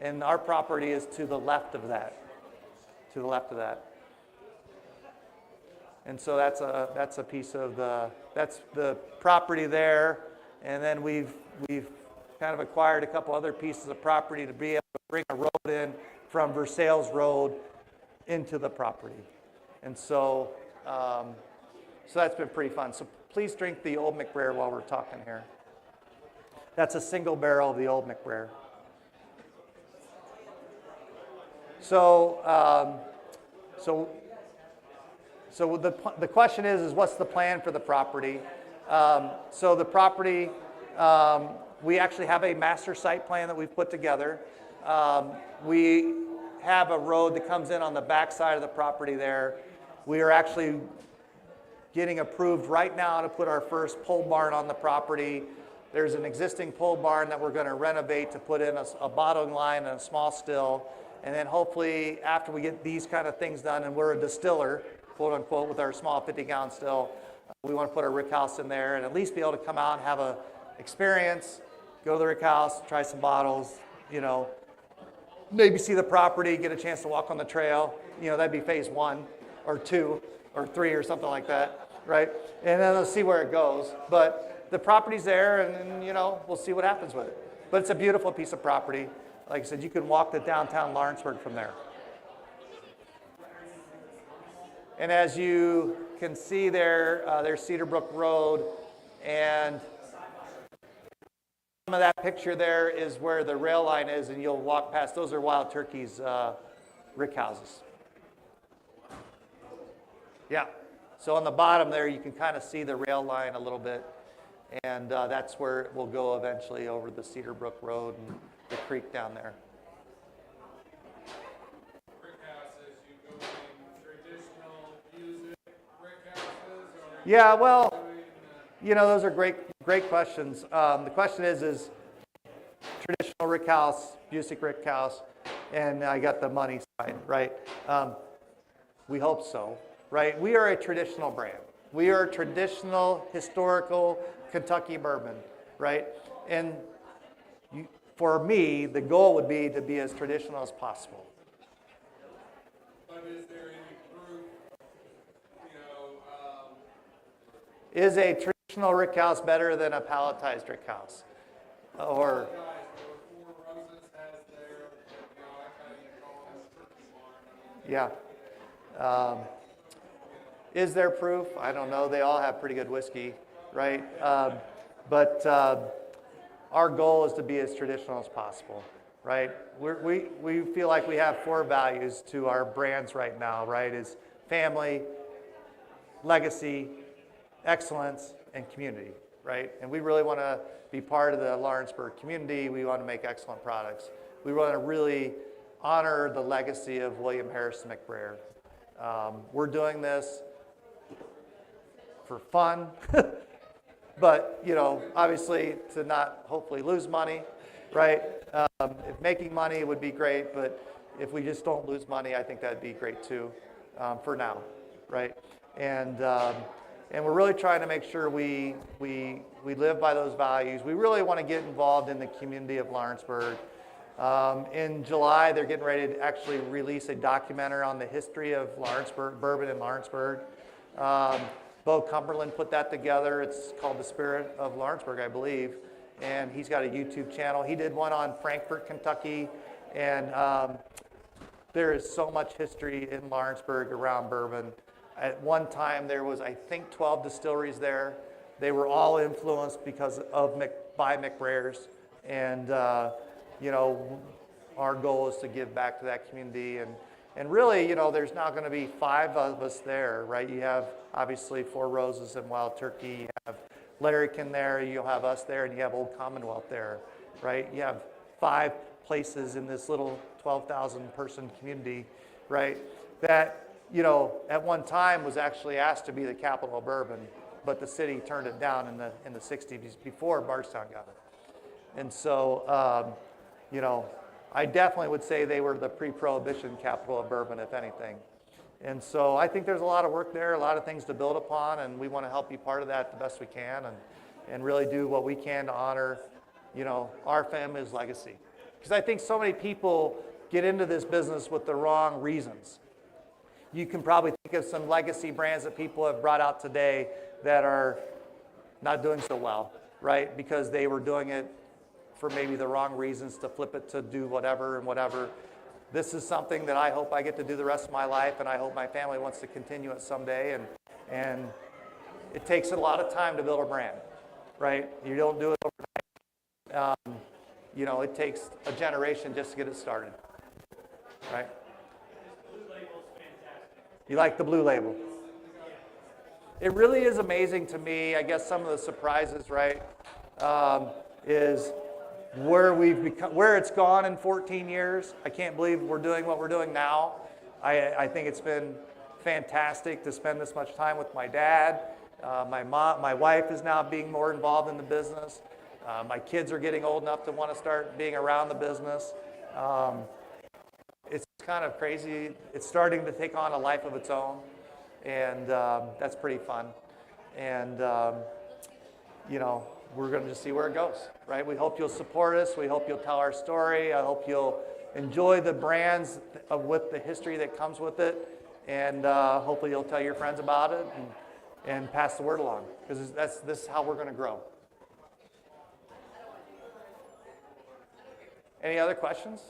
And our property is to the left of that. To the left of that. And so that's a piece of that's the property there. And then we've kind of acquired a couple other pieces of property to be able to bring a road in from Versailles Road into the property. And so that's been pretty fun. So please drink the Old McBrayer while we're talking here. That's a single barrel of the Old McBrayer. So the question is what's the plan for the property? So the property, we actually have a master site plan that we've put together. We have a road that comes in on the back side of the property there. We are actually getting approved right now to put our first pole barn on the property. There's an existing pole barn that we're going to renovate to put in a bottling line and a small still. And then hopefully after we get these kind of things done, and we're a distiller, quote unquote, with our small 50-gallon still, we want to put a rick house in there and at least be able to come out and have a experience, go to the rick house, try some bottles, maybe see the property, get a chance to walk on the trail. That'd be phase 1 or 2 or 3 or something like that, right? And then let's see where it goes. But the property's there, and we'll see what happens with it. But it's a beautiful piece of property. Like I said, you can walk to downtown Lawrenceburg from there. And as you can see there, there's Cedar Brook Road, and some of that picture there is where the rail line is, and you'll walk past. Those are Wild Turkey's rick houses. Yeah. So on the bottom there, you can kind of see the rail line a little bit, and that's where it will go eventually over the Cedar Brook Road and the creek down there. Brick house as you go in Yeah, well, those are great questions. The question is traditional rick house, Busick rick house, and I got the money side, right? We hope so, right? We are a traditional brand. We are a traditional, historical Kentucky bourbon, right? And for me, the goal would be to be as traditional as possible. But is there any proof, Is a traditional rick house better than a palletized rick house? Or guys, Four Roses has their, I kind of call them turkey barn. yeah. Is there proof? I don't know. They all have pretty good whiskey, right? But our goal is to be as traditional as possible, right? We feel like we have 4 values to our brands right now, right? Is family, legacy, excellence, and community, right? And we really want to be part of the Lawrenceburg community. We want to make excellent products. We want to really honor the legacy of William Harrison McBrayer. We're doing this for fun, but obviously to not hopefully lose money, right? If making money would be great, but if we just don't lose money, I think that'd be great too, for now, right? And we're really trying to make sure we live by those values. We really want to get involved in the community of Lawrenceburg. In July, they're getting ready to actually release a documentary on the history of Lawrenceburg, bourbon in Lawrenceburg. Bo Cumberland put that together. It's called The Spirit of Lawrenceburg, I believe. And he's got a YouTube channel. He did one on Frankfort, Kentucky. And there is so much history in Lawrenceburg around bourbon. At one time, there was, I think, 12 distilleries there. They were all influenced because of by McBrayers. And, our goal is to give back to that community. And really, there's now going to be 5 of us there, right? You have, obviously, Four Roses and Wild Turkey. You have Larrikin there. You'll have us there. And you have Old Commonwealth there, right? You have 5 places in this little 12,000 person community, right? That, at one time was actually asked to be the capital of bourbon, but the city turned it down in the 60s before Bardstown got it. And so, I definitely would say they were the pre-prohibition capital of bourbon, if anything. And so I think there's a lot of work there, a lot of things to build upon, and we want to help be part of that the best we can and really do what we can to honor, our family's legacy. Because I think so many people get into this business with the wrong reasons. You can probably think of some legacy brands that people have brought out today that are not doing so well, right? Because they were doing it for maybe the wrong reasons, to flip it to do whatever and whatever. This is something that I hope I get to do the rest of my life, and I hope my family wants to continue it someday. And it takes a lot of time to build a brand, right? You don't do it overnight. It takes a generation just to get it started, right? You like the blue label? It really is amazing to me. I guess some of the surprises, right, is where it's gone in 14 years. I can't believe we're doing what we're doing now. I think it's been fantastic to spend this much time with my dad. My wife is now being more involved in the business. My kids are getting old enough to want to start being around the business. It's kind of crazy. It's starting to take on a life of its own, and that's pretty fun. And we're going to just see where it goes, right? We hope you'll support us. We hope you'll tell our story. I hope you'll enjoy the brands with the history that comes with it, and hopefully you'll tell your friends about it and pass the word along, because this is how we're going to grow. Any other questions?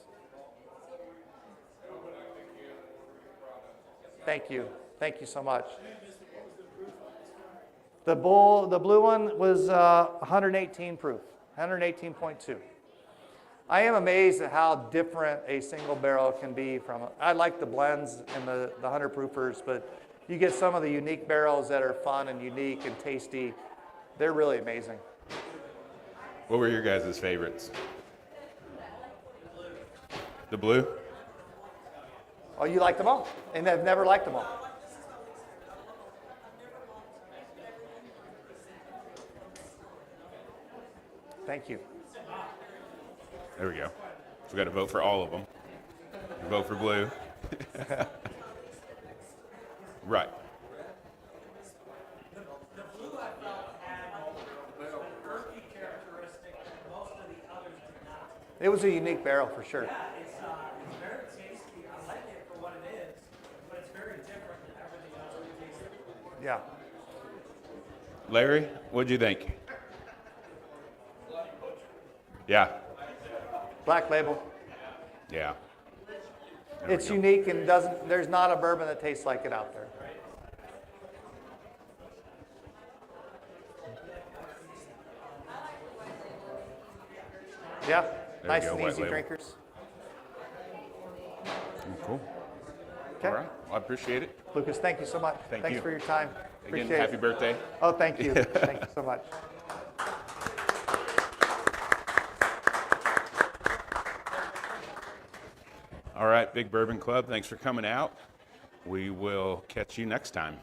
Thank you. Thank you so much. The blue one was 118 proof, 118.2. I am amazed at how different a single barrel can be from. I like the blends and the 100 proofers, but you get some of the unique barrels that are fun and unique and tasty. They're really amazing. What were your guys' favorites? The blue? Oh, you like them all, and I've never liked them all. Thank you. There we go. So we got to vote for all of them. Vote for blue. Right. The blue I felt had an earthy characteristic that most of the others did not. It was a unique barrel for sure. Yeah, it's very tasty. I like it for what it is, but it's very different than everything else we've tasted. Yeah. Larry, what'd you think? Yeah. Black Label. Yeah. There we It's go. unique and there's not a bourbon that tastes like it out there. Yeah, you nice go, and White easy Label. drinkers. Cool. Okay. All right. Well, I appreciate it. Lucas, thank you so much. Thank Thanks you. for your time. Again, Appreciate happy it. birthday. Oh, thank you. Thank you so much. All right, Big Bourbon Club, thanks for coming out. We will catch you next time.